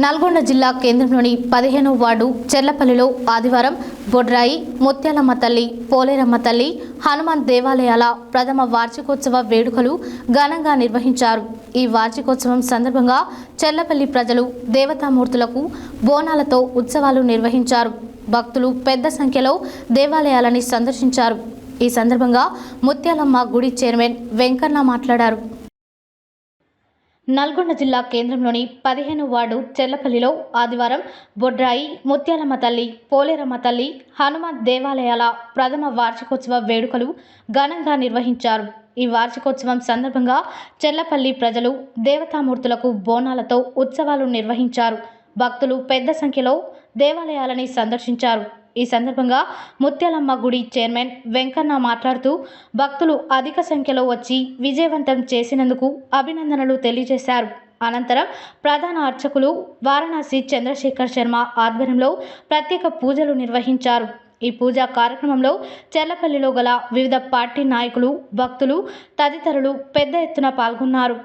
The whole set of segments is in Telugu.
నల్గొండ జిల్లా కేంద్రంలోని 15వ వార్డు చెర్లపల్లిలో ఆదివారం బొడ్రాయి ముత్యాలమ్మ తల్లి పోలేరమ్మ తల్లి హనుమాన్ దేవాలయాల ప్రథమ వార్షికోత్సవ వేడుకలు ఘనంగా నిర్వహించారు। ఈ వార్షికోత్సవం సందర్భంగా చెర్లపల్లి ప్రజలు దేవతామూర్తులకు బోనాలతో ఉత్సవాలు నిర్వహించారు। భక్తులు పెద్ద సంఖ్యలో దేవాలయాలని సందర్శించారు। ఈ సందర్భంగా ముత్యాలమ్మ గుడి చైర్మన్ వెంకన్న మాట్లాడారు। నల్గొండ జిల్లా కేంద్రంలోని 15వ వార్డు చెర్లపల్లిలో ఆదివారం బొడ్రాయి ముత్యాలమ్మ తల్లి పోలేరమ్మ తల్లి హనుమాన్ దేవాలయాల ప్రథమ వార్షికోత్సవ వేడుకలు ఘనంగా నిర్వహించారు। ఈ వార్షికోత్సవం సందర్భంగా చెర్లపల్లి ప్రజలు దేవతామూర్తులకు బోనాలతో ఉత్సవాలు నిర్వహించారు। భక్తులు పెద్ద సంఖ్యలో దేవాలయాలని సందర్శించారు। ఈ సందర్భంగా ముత్యాలమ్మ గుడి చైర్మన్ వెంకన్న మాట్లాడుతూ భక్తులు అధిక సంఖ్యలో వచ్చి విజయవంతం చేసినందుకు అభినందనలు తెలియజేశారు। అనంతరం ప్రధాన అర్చకులు వారణాసి చంద్రశేఖర్ శర్మ ఆధ్వర్యంలో ప్రత్యేక పూజలు నిర్వహించారు। ఈ పూజా కార్యక్రమంలో చెర్లపల్లిలో గల వివిధ పార్టీ నాయకులు భక్తులు తదితరులు పెద్ద ఎత్తున పాల్గొన్నారు।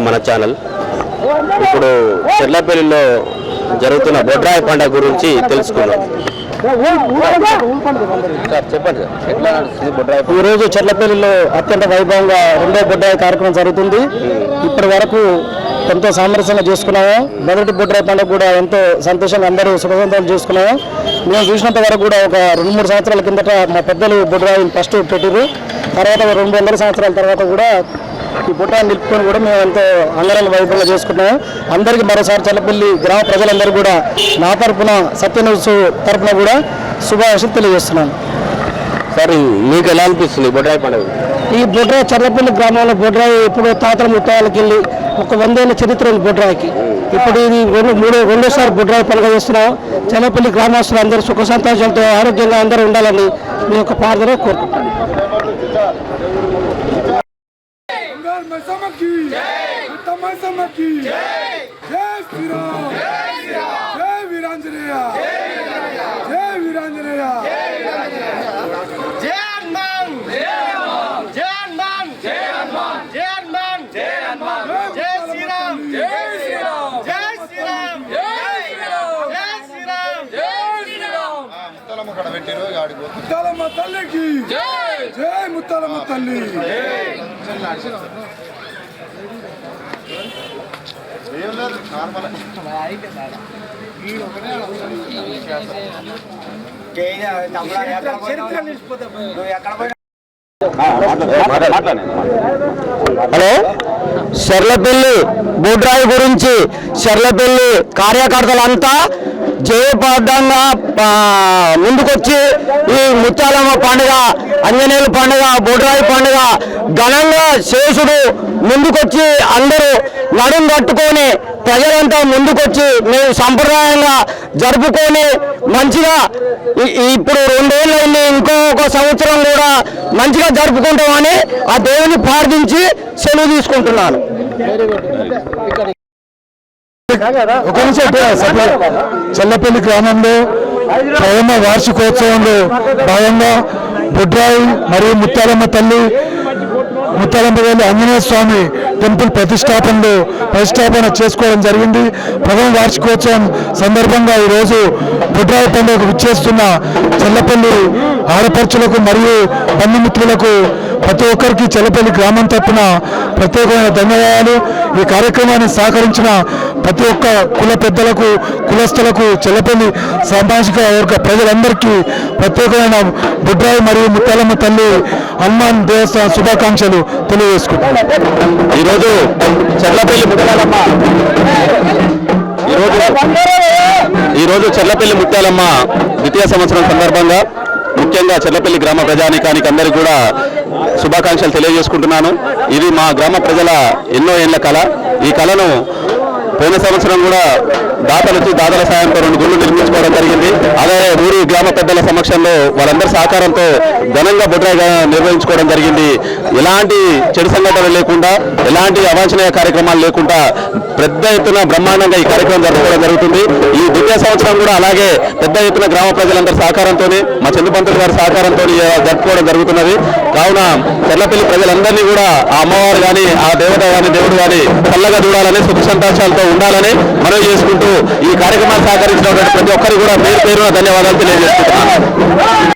మన ఛానల్ ఇప్పుడు చెర్లపల్లిలో జరుగుతున్న బొడ్రాయి పండుగ గురించి తెలుసుకుందాం। ఈరోజు చెర్లపల్లిలో అత్యంత వైభవంగా రెండో బొడ్రాయి కార్యక్రమం జరుగుతుంది। ఇప్పటి వరకు ఎంతో సామరస్యంగా చేసుకున్నాము। మొదటి బొడ్రాయి పండుగ కూడా ఎంతో సంతోషంగా అందరూ సుఖసంతోషాలు చేసుకున్నాము। మేము చూసినంత వరకు కూడా ఒక 2-3 సంవత్సరాల కిందట మా పెద్దలు బొడ్రాయిని ఫస్ట్ పెట్టారు। తర్వాత 200 సంవత్సరాల తర్వాత కూడా ఈ బొడ్రాయిని నిలుపుకొని కూడా మేము ఎంతో అంగరంగ వైభవంగా చేసుకున్నాము। అందరికీ మరోసారి చెర్లపల్లి గ్రామ ప్రజలందరూ కూడా నా తరఫున సత్యన్యూస్ తరఫున కూడా శుభాకాంక్షలు తెలియజేస్తున్నాను। సరే, మీకు ఎలా అనిపిస్తుంది బొడ్రాయి పండుగ? ఈ బొడ్రాయి చెర్లపల్లి గ్రామంలో బొడ్రాయి ఇప్పుడు తాతల ముత్తాలకి వెళ్ళి ఒక 100 ఏళ్ళ చరిత్ర ఉంది బొడ్రాయికి। ఇప్పుడు ఇది రెండోసారి బొడ్రాయి పండుగ చేస్తున్నాం। చెర్లపల్లి గ్రామస్తులు అందరూ సుఖ సంతోషాలతో ఆరోగ్యంగా అందరూ ఉండాలని మీ యొక్క ప్రార్థన కోరుకుంటాను। ముత్యాలమ్మ తల్లికి జై, ముత్యాలమ్మ తల్లి హలో, చెర్లపల్లి బొడ్రాయి గురించి చెర్లపల్లి కార్యకర్తలంతా జయపడ్డంగా ముందుకొచ్చి ఈ ముత్యాలమ్మ పండుగ, అంజనేయుల పండుగ, బొడ్రాయి పండుగ ఘనంగా శేషుడు ముందుకొచ్చి అందరూ నడుం కట్టుకొని ప్రజలంతా ముందుకొచ్చి మేము సంప్రదాయంగా జరుపుకొని మంచిగా ఇప్పుడు 2 ఏళ్ళైంది, ఇంకొక సంవత్సరం కూడా మంచిగా జరుపుకుంటామని ఆ దేవుని ప్రార్థించి సెలవు తీసుకుంటున్నాను। చెర్లపల్లి గ్రామంలో ప్రథమ వార్షికోత్సవంలో భాగంగా బొడ్రాయి మరియు ముత్యాలమ్మ తల్లి ముత్యాలంపల్లి ఆంజనేయ స్వామి టెంపుల్ ప్రతిష్టాపన చేసుకోవడం జరిగింది. ప్రథమ వార్షికోత్సవం సందర్భంగా ఈరోజు బొడ్రాయి పండుగకు విచ్చేస్తున్న చెల్లపల్లి ఆడపడుచులకు మరియు బంధుమిత్రులకు ప్రతి ఒక్కరికి చెల్లపల్లి గ్రామం తరపున ప్రత్యేకమైన ధన్యవాదాలు. ఈ కార్యక్రమాన్ని సహకరించిన ప్రతి ఒక్క కుల పెద్దలకు, కులస్తులకు, చెల్లపల్లి సామాజిక వర్గ ప్రజలందరికీ ప్రత్యేకమైన బొడ్రాయి మరియు ముత్యాలమ్మ తల్లి హనుమాన్ దేవస్థాన శుభాకాంక్షలు తెలియజేసుకుంటాం. ఈరోజు చెర్లపల్లి ముత్యాలమ్మ ద్వితీయ సంవత్సరం సందర్భంగా ముఖ్యంగా చెర్లపల్లి గ్రామ ప్రజానీకానికి అందరికీ కూడా శుభాకాంక్షలు తెలియజేసుకుంటున్నాను. ఇది మా గ్రామ ప్రజల ఎన్నో ఏళ్ల కళ. ఈ కళను పోయిన సంవత్సరం కూడా దాతల సాయంతో 2 గుళ్ళు నిర్మించుకోవడం జరిగింది. అలాగే ఊరి గ్రామ పెద్దల సమక్షంలో వాళ్ళందరి సహకారంతో ఘనంగా బొడ్రాయి నిర్వహించుకోవడం జరిగింది. ఎలాంటి చెడు సంఘటనలు లేకుండా, ఎలాంటి అవాంఛనీయ కార్యక్రమాలు లేకుండా పెద్ద ఎత్తున బ్రహ్మాండంగా ఈ కార్యక్రమం జరుపుకోవడం జరుగుతుంది. ఈ ద్వితీయ సంవత్సరం కూడా అలాగే పెద్ద ఎత్తున గ్రామ ప్రజలందరి సహకారంతో, మా చంద్రపంతులు గారి సహకారంతో జరుపుకోవడం జరుగుతున్నది. కావున చెర్లపల్లి ప్రజలందరినీ కూడా ఆ అమ్మవారు కానీ, ఆ దేవత కానీ, దేవుడు కానీ చల్లగా చూడాలని, సుఖ సంతోషాలతో ఉండాలని మనవి చేసుకుంటూ ఈ కార్యక్రమాన్ని సహకరించినటువంటి ప్రతి ఒక్కరికి కూడా పేరు పేరున ధన్యవాదాలు తెలియజేసుకుంటున్నాను.